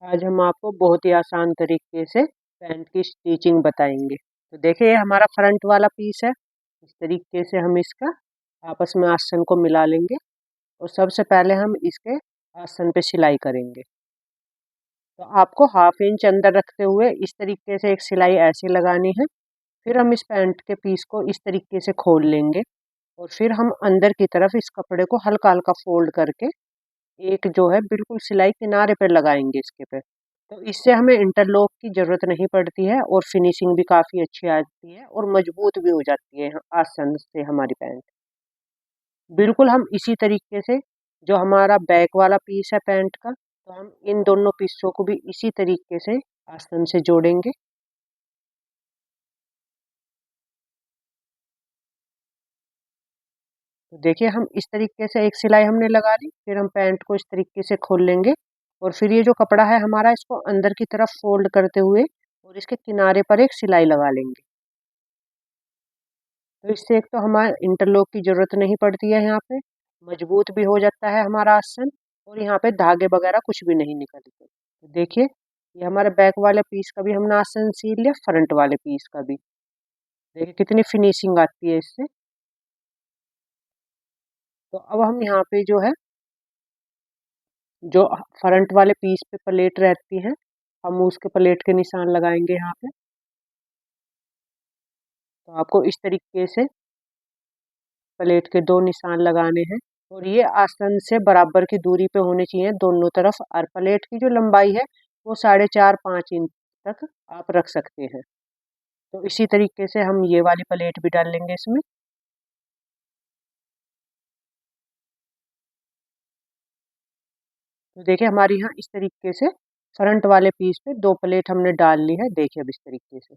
आज हम आपको बहुत ही आसान तरीके से पैंट की स्टिचिंग बताएंगे। तो देखिए ये हमारा फ्रंट वाला पीस है। इस तरीके से हम इसका आपस में आसन को मिला लेंगे और सबसे पहले हम इसके आसन पे सिलाई करेंगे। तो आपको हाफ इंच अंदर रखते हुए इस तरीके से एक सिलाई ऐसे लगानी है। फिर हम इस पैंट के पीस को इस तरीके से खोल लेंगे और फिर हम अंदर की तरफ इस कपड़े को हल्का हल्का फोल्ड करके एक जो है बिल्कुल सिलाई किनारे पर लगाएंगे इसके पे। तो इससे हमें इंटरलॉक की ज़रूरत नहीं पड़ती है और फिनिशिंग भी काफ़ी अच्छी आती है और मजबूत भी हो जाती है आसन से हमारी पैंट। बिल्कुल हम इसी तरीके से जो हमारा बैक वाला पीस है पैंट का, तो हम इन दोनों पीसों को भी इसी तरीके से आसन से जोड़ेंगे। तो देखिए हम इस तरीके से एक सिलाई हमने लगा ली, फिर हम पैंट को इस तरीके से खोल लेंगे और फिर ये जो कपड़ा है हमारा इसको अंदर की तरफ फोल्ड करते हुए और इसके किनारे पर एक सिलाई लगा लेंगे। तो इससे एक तो हमारे इंटरलॉक की ज़रूरत नहीं पड़ती है यहाँ पे, मजबूत भी हो जाता है हमारा आसन और यहाँ पे धागे वगैरह कुछ भी नहीं निकलते। तो देखिए ये हमारे बैक वाले पीस का भी हमने आसन सील लिया, फ्रंट वाले पीस का भी। देखिए कितनी फिनिशिंग आती है इससे। तो अब हम यहाँ पे जो है जो फ्रंट वाले पीस पे प्लेट रहती है, हम उसके प्लेट के निशान लगाएंगे यहाँ पे। तो आपको इस तरीके से प्लेट के 2 निशान लगाने हैं और ये आसन से बराबर की दूरी पे होने चाहिए दोनों तरफ, और प्लेट की जो लंबाई है वो 4.5-5 इंच तक आप रख सकते हैं। तो इसी तरीके से हम ये वाली प्लेट भी डाल लेंगे इसमें। तो देखिए हमारी यहाँ इस तरीके से फ्रंट वाले पीस पे 2 प्लेट हमने डाल ली है। देखिए अब इस तरीके से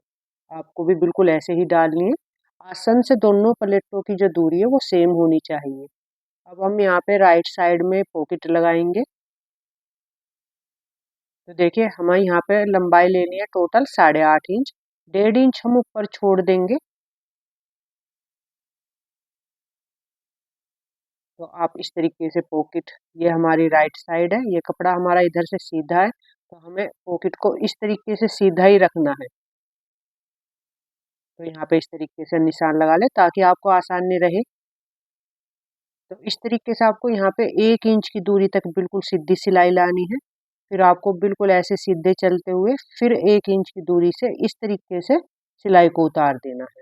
आपको भी बिल्कुल ऐसे ही डालनी है। आसन से दोनों प्लेटों की जो दूरी है वो सेम होनी चाहिए। अब हम यहाँ पे राइट साइड में पॉकेट लगाएंगे। तो देखिए हमें यहाँ पे लंबाई लेनी है टोटल 8.5 इंच। 1.5 इंच हम ऊपर छोड़ देंगे। तो आप इस तरीके से पॉकेट, ये हमारी राइट साइड है, ये कपड़ा हमारा इधर से सीधा है, तो हमें पॉकेट को इस तरीके से सीधा ही रखना है। तो यहाँ पे इस तरीके से निशान लगा ले ताकि आपको आसानी रहे। तो इस तरीके से आपको यहाँ पे 1 इंच की दूरी तक बिल्कुल सीधी सिलाई लानी है। फिर आपको बिल्कुल ऐसे सीधे चलते हुए फिर 1 इंच की दूरी से इस तरीके से सिलाई को उतार देना है।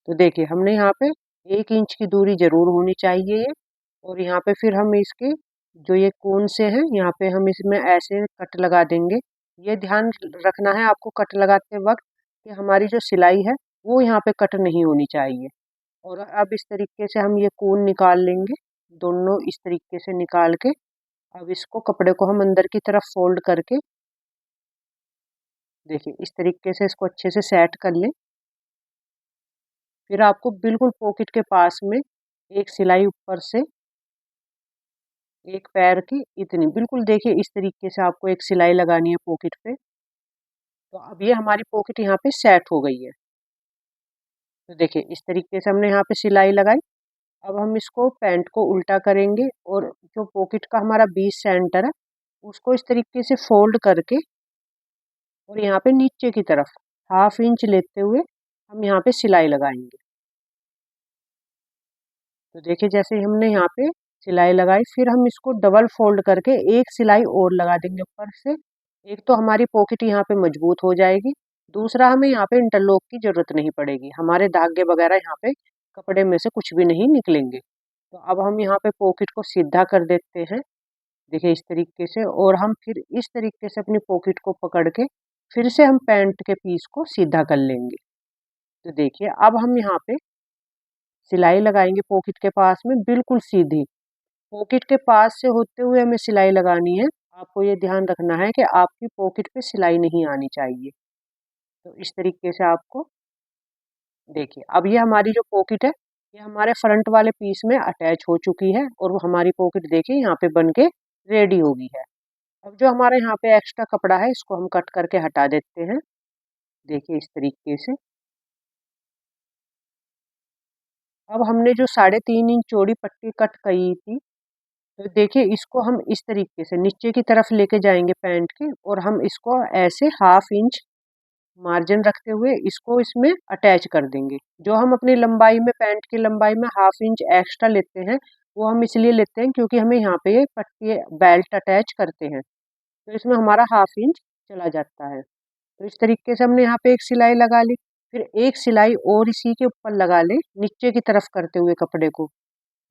तो देखिए हमने यहाँ पे 1 इंच की दूरी जरूर होनी चाहिए ये। और यहाँ पे फिर हम इसके जो ये कोन से हैं यहाँ पे हम इसमें ऐसे कट लगा देंगे। ये ध्यान रखना है आपको कट लगाते वक्त कि हमारी जो सिलाई है वो यहाँ पे कट नहीं होनी चाहिए। और अब इस तरीके से हम ये कोन निकाल लेंगे, दोनों इस तरीके से निकाल के अब इसको कपड़े को हम अंदर की तरफ फोल्ड करके देखिए इस तरीके से इसको अच्छे से सेट कर लें। फिर आपको बिल्कुल पॉकेट के पास में एक सिलाई ऊपर से एक पैर की इतनी बिल्कुल देखिए इस तरीके से आपको एक सिलाई लगानी है पॉकेट पे। तो अब ये हमारी पॉकेट यहाँ पे सेट हो गई है। तो देखिए इस तरीके से हमने यहाँ पे सिलाई लगाई। अब हम इसको पैंट को उल्टा करेंगे और जो पॉकेट का हमारा बीच सेंटर है उसको इस तरीके से फोल्ड करके और यहाँ पे नीचे की तरफ 1/2 इंच लेते हुए हम यहाँ पे सिलाई लगाएंगे। तो देखिए जैसे ही हमने यहाँ पे सिलाई लगाई फिर हम इसको डबल फोल्ड करके एक सिलाई और लगा देंगे ऊपर से। एक तो हमारी पॉकेट यहाँ पे मजबूत हो जाएगी, दूसरा हमें यहाँ पे इंटरलॉक की जरूरत नहीं पड़ेगी, हमारे धागे वगैरह यहाँ पे कपड़े में से कुछ भी नहीं निकलेंगे। तो अब हम यहाँ पे पॉकेट को सीधा कर देते हैं। देखिए इस तरीके से, और हम फिर इस तरीके से अपनी पॉकेट को पकड़ के फिर से हम पैंट के पीस को सीधा कर लेंगे। तो देखिए अब हम यहाँ पे सिलाई लगाएंगे पॉकेट के पास में बिल्कुल सीधी। पॉकेट के पास से होते हुए हमें सिलाई लगानी है। आपको ये ध्यान रखना है कि आपकी पॉकेट पे सिलाई नहीं आनी चाहिए। तो इस तरीके से आपको देखिए अब ये हमारी जो पॉकेट है ये हमारे फ्रंट वाले पीस में अटैच हो चुकी है और वो हमारी पॉकेट देखिए यहाँ पे बन के रेडी हो गई है। अब जो हमारे यहाँ पे एक्स्ट्रा कपड़ा है इसको हम कट करके हटा देते हैं। देखिए इस तरीके से। अब हमने जो 3.5 इंच चौड़ी पट्टी कट की थी तो देखिए इसको हम इस तरीके से नीचे की तरफ लेके जाएंगे पैंट के, और हम इसको ऐसे 1/2 इंच मार्जिन रखते हुए इसको इसमें अटैच कर देंगे। जो हम अपनी लंबाई में पैंट की लंबाई में 1/2 इंच एक्स्ट्रा लेते हैं, वो हम इसलिए लेते हैं क्योंकि हमें यहाँ पे ये पट्टी बेल्ट अटैच करते हैं, तो इसमें हमारा 1/2 इंच चला जाता है। तो इस तरीके से हमने यहाँ पे एक सिलाई लगा ली। फिर एक सिलाई और इसी के ऊपर लगा ले, नीचे की तरफ करते हुए कपड़े को।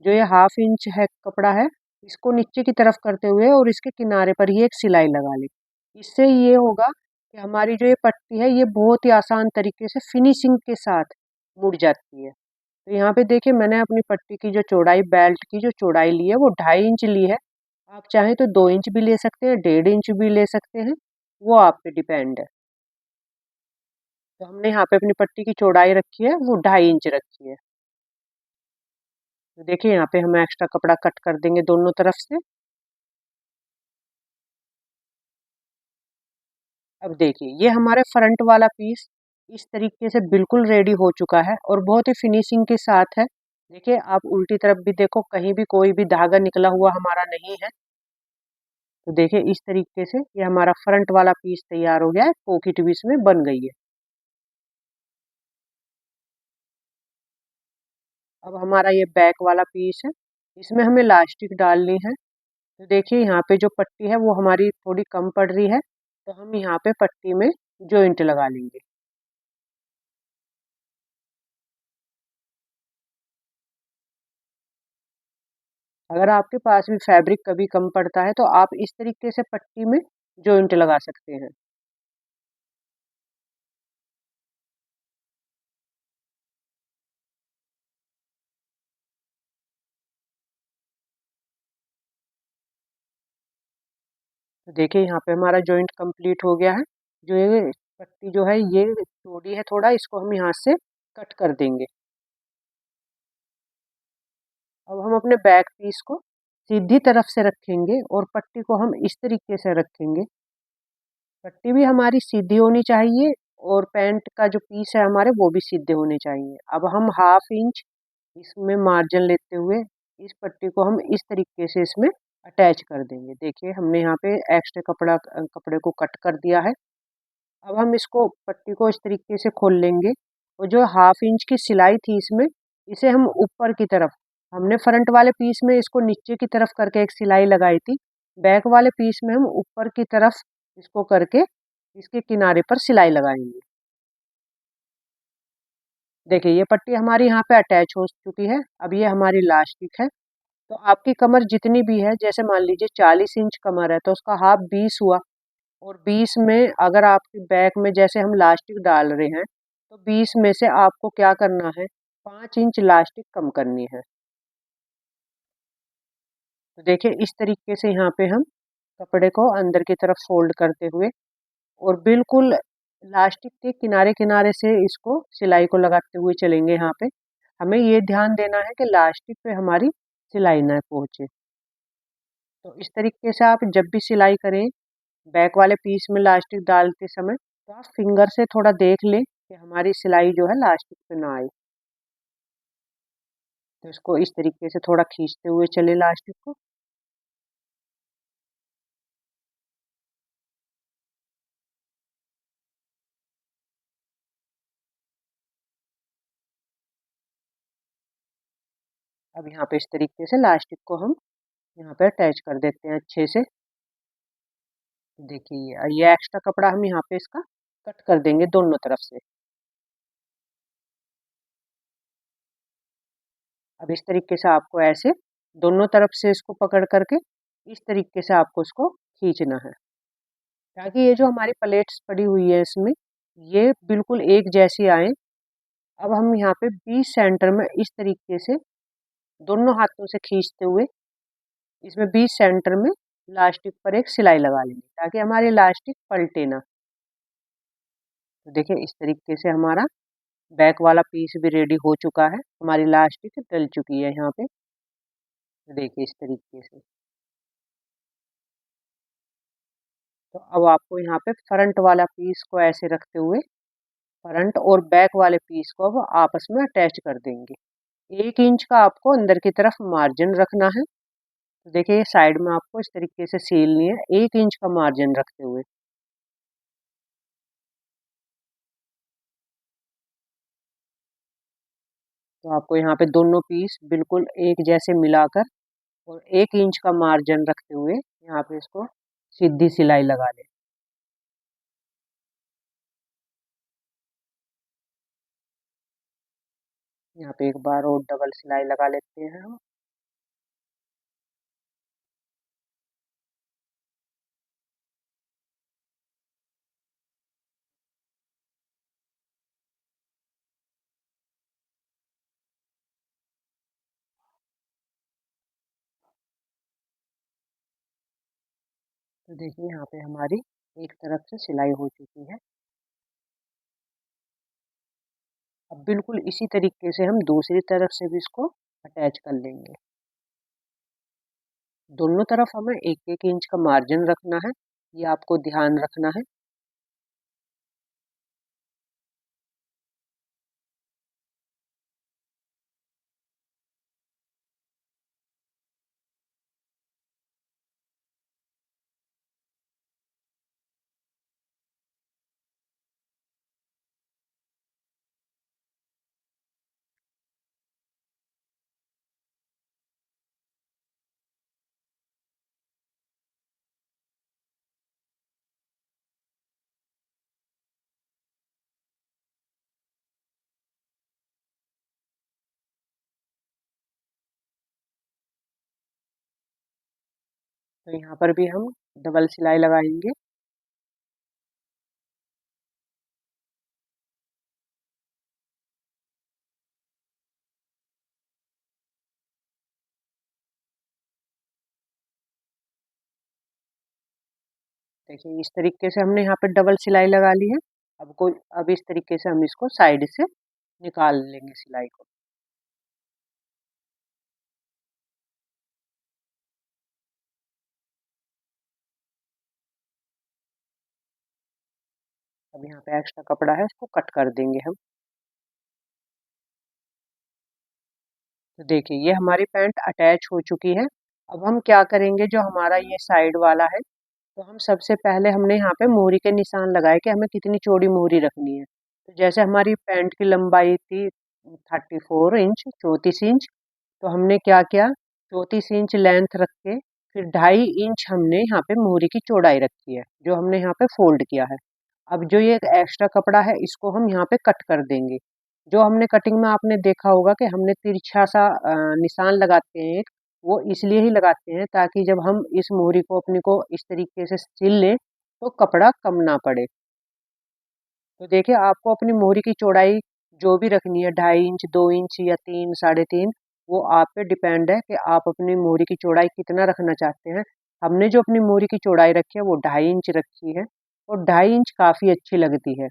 जो ये 1/2 इंच है कपड़ा है, इसको नीचे की तरफ करते हुए और इसके किनारे पर ही एक सिलाई लगा ली। इससे ये होगा कि हमारी जो ये पट्टी है ये बहुत ही आसान तरीके से फिनिशिंग के साथ मुड़ जाती है। तो यहाँ पे देखिए मैंने अपनी पट्टी की जो चौड़ाई, बेल्ट की जो चौड़ाई ली है वो 2.5 इंच ली है। आप चाहें तो 2 इंच भी ले सकते हैं, 1.5 इंच भी ले सकते हैं, वो आप पे डिपेंड है। तो हमने यहाँ पे अपनी पट्टी की चौड़ाई रखी है वो 2.5 इंच रखी है। तो देखिए यहाँ पे हम एक्स्ट्रा कपड़ा कट कर देंगे दोनों तरफ से। अब देखिए ये हमारा फ्रंट वाला पीस इस तरीके से बिल्कुल रेडी हो चुका है और बहुत ही फिनिशिंग के साथ है। देखिए आप उल्टी तरफ भी देखो, कहीं भी कोई भी धागा निकला हुआ हमारा नहीं है। तो देखिए इस तरीके से ये हमारा फ्रंट वाला पीस तैयार हो गया है, पॉकेट भी इसमें बन गई है। अब हमारा ये बैक वाला पीस है, इसमें हमें लास्टिक डालनी है। तो देखिए यहाँ पे जो पट्टी है वो हमारी थोड़ी कम पड़ रही है, तो हम यहाँ पे पट्टी में जॉइंट लगा लेंगे। अगर आपके पास भी फैब्रिक कभी कम पड़ता है तो आप इस तरीके से पट्टी में जॉइंट लगा सकते हैं। तो देखिए यहाँ पे हमारा जॉइंट कंप्लीट हो गया है। जो ये पट्टी जो है ये चौड़ी है थोड़ा, इसको हम यहाँ से कट कर देंगे। अब हम अपने बैक पीस को सीधी तरफ से रखेंगे और पट्टी को हम इस तरीके से रखेंगे। पट्टी भी हमारी सीधी होनी चाहिए और पैंट का जो पीस है हमारे वो भी सीधे होने चाहिए। अब हम 1/2 इंच इसमें मार्जिन लेते हुए इस पट्टी को हम इस तरीके से इसमें अटैच कर देंगे। देखिए हमने यहाँ पे एक्स्ट्रा कपड़े को कट कर दिया है। अब हम इसको पट्टी को इस तरीके से खोल लेंगे और जो 1/2 इंच की सिलाई थी इसमें, इसे हम ऊपर की तरफ, हमने फ्रंट वाले पीस में इसको नीचे की तरफ करके एक सिलाई लगाई थी, बैक वाले पीस में हम ऊपर की तरफ इसको करके इसके किनारे पर सिलाई लगाएंगे। देखिए ये पट्टी हमारी यहाँ पे अटैच हो चुकी है। अब ये हमारी लास्टिक है। तो आपकी कमर जितनी भी है, जैसे मान लीजिए 40 इंच कमर है तो उसका हाफ 20 हुआ, और 20 में अगर आपकी बैक में जैसे हम लास्टिक डाल रहे हैं, तो 20 में से आपको क्या करना है, 5 इंच लास्टिक कम करनी है। तो देखिए इस तरीके से यहाँ पे हम कपड़े को अंदर की तरफ फोल्ड करते हुए और बिल्कुल लास्टिक के किनारे किनारे से इसको सिलाई को लगाते हुए चलेंगे। यहाँ पे हमें ये ध्यान देना है कि लास्टिक पे हमारी सिलाई ना पहुँचे। तो इस तरीके से आप जब भी सिलाई करें बैक वाले पीस में लास्टिक डालते समय, तो आप फिंगर से थोड़ा देख लें कि हमारी सिलाई जो है लास्टिक पे ना आए। तो इसको इस तरीके से थोड़ा खींचते हुए चले लास्टिक को। अब यहाँ पे इस तरीके से लास्टिक को हम यहाँ पे अटैच कर देते हैं अच्छे से। देखिए ये एक्स्ट्रा कपड़ा हम यहाँ पे इसका कट कर देंगे दोनों तरफ से। अब इस तरीके से आपको ऐसे दोनों तरफ से इसको पकड़ करके इस तरीके से आपको इसको खींचना है, ताकि ये जो हमारी प्लेट्स पड़ी हुई है इसमें ये बिल्कुल एक जैसी आए। अब हम यहाँ पे बीच सेंटर में इस तरीके से दोनों हाथों से खींचते हुए इसमें बीच सेंटर में लास्टिक पर एक सिलाई लगा लेंगे, ताकि हमारी लास्टिक पलटे ना। तो देखिए इस तरीके से हमारा बैक वाला पीस भी रेडी हो चुका है, हमारी लास्टिक डल चुकी है यहाँ पे। तो देखिए इस तरीके से। तो अब आपको यहाँ पे फ्रंट वाला पीस को ऐसे रखते हुए फ्रंट और बैक वाले पीस को अब आपस में अटैच कर देंगे। 1 इंच का आपको अंदर की तरफ मार्जिन रखना है। तो देखिए ये साइड में आपको इस तरीके से सिलनी है 1 इंच का मार्जिन रखते हुए। तो आपको यहाँ पे दोनों पीस बिल्कुल एक जैसे मिलाकर और 1 इंच का मार्जिन रखते हुए यहाँ पे इसको सीधी सिलाई लगा लें। यहाँ पे एक बार और डबल सिलाई लगा लेते हैं हम। तो देखिए यहाँ पे हमारी एक तरफ से सिलाई हो चुकी है। अब बिल्कुल इसी तरीके से हम दूसरी तरफ से भी इसको अटैच कर लेंगे। दोनों तरफ हमें 1-1 इंच का मार्जिन रखना है, ये आपको ध्यान रखना है। तो यहाँ पर भी हम डबल सिलाई लगाएंगे। देखिए इस तरीके से हमने यहाँ पे डबल सिलाई लगा ली है। अब इस तरीके से हम इसको साइड से निकाल लेंगे सिलाई को। अब यहाँ पे एक्स्ट्रा कपड़ा है इसको कट कर देंगे हम। तो देखिए ये हमारी पैंट अटैच हो चुकी है। अब हम क्या करेंगे, जो हमारा ये साइड वाला है, तो हम सबसे पहले हमने यहाँ पे मोहरी के निशान लगाए कि हमें कितनी चौड़ी मोहरी रखनी है। तो जैसे हमारी पैंट की लंबाई थी 34 इंच 34 इंच, तो हमने क्या किया, 34 इंच लेंथ रख के फिर 2.5 इंच हमने यहाँ पे मोहरी की चौड़ाई रखी है, जो हमने यहाँ पे फोल्ड किया है। अब जो ये एक्स्ट्रा कपड़ा है इसको हम यहाँ पे कट कर देंगे। जो हमने कटिंग में आपने देखा होगा कि हमने तिरछा सा निशान लगाते हैं एक, वो इसलिए ही लगाते हैं ताकि जब हम इस मोहरी को अपनी को इस तरीके से सिल लें तो कपड़ा कम ना पड़े। तो देखिए आपको अपनी मोहरी की चौड़ाई जो भी रखनी है, 2.5 इंच 2 इंच या 3 3.5, वो आप पे डिपेंड है कि आप अपनी मोहरी की चौड़ाई कितना रखना चाहते हैं। हमने जो अपनी मोहरी की चौड़ाई रखी है वो 2.5 इंच रखी है, और 2.5 इंच काफ़ी अच्छी लगती है।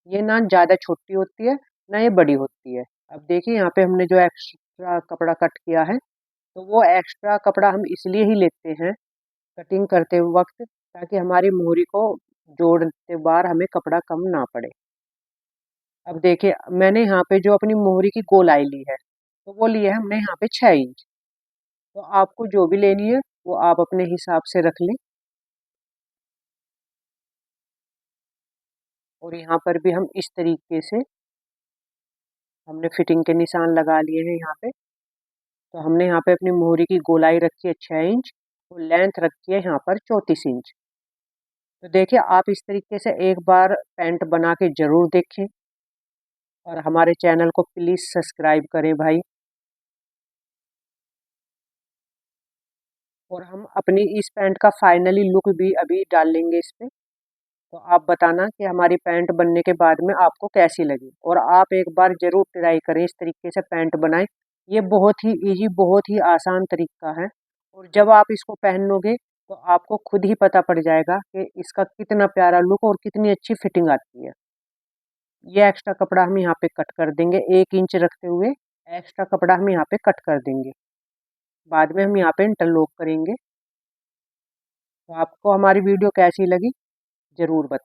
ये ना ज़्यादा छोटी होती है ना ये बड़ी होती है। अब देखिए यहाँ पे हमने जो एक्स्ट्रा कपड़ा कट किया है, तो वो एक्स्ट्रा कपड़ा हम इसलिए ही लेते हैं कटिंग करते वक्त, ताकि हमारी मोहरी को जोड़ते बार हमें कपड़ा कम ना पड़े। अब देखिए मैंने यहाँ पे जो अपनी मोहरी की गोलाई ली है, तो वो ली है हमने यहाँ पे 6 इंच। तो आपको जो भी लेनी है वो आप अपने हिसाब से रख लें। और यहाँ पर भी हम इस तरीके से हमने फिटिंग के निशान लगा लिए हैं यहाँ पे। तो हमने यहाँ पे अपनी मोहरी की गोलाई रखी है 6 इंच, और लेंथ रखी है यहाँ पर 34 इंच। तो देखिए आप इस तरीके से एक बार पैंट बना के ज़रूर देखें, और हमारे चैनल को प्लीज़ सब्सक्राइब करें भाई। और हम अपनी इस पैंट का फाइनली लुक भी अभी डाल लेंगे इस पे। तो आप बताना कि हमारी पैंट बनने के बाद में आपको कैसी लगी, और आप एक बार ज़रूर ट्राई करें इस तरीके से पैंट बनाएं। ये बहुत ही इजी, बहुत ही आसान तरीका है, और जब आप इसको पहनोगे तो आपको खुद ही पता पड़ जाएगा कि इसका कितना प्यारा लुक और कितनी अच्छी फिटिंग आती है। ये एक्स्ट्रा कपड़ा हम यहाँ पे कट कर देंगे 1 इंच रखते हुए। एक्स्ट्रा कपड़ा हम यहाँ पे कट कर देंगे, बाद में हम यहाँ पे इंटरलॉक करेंगे। तो आपको हमारी वीडियो कैसी लगी ज़रूर बताएं।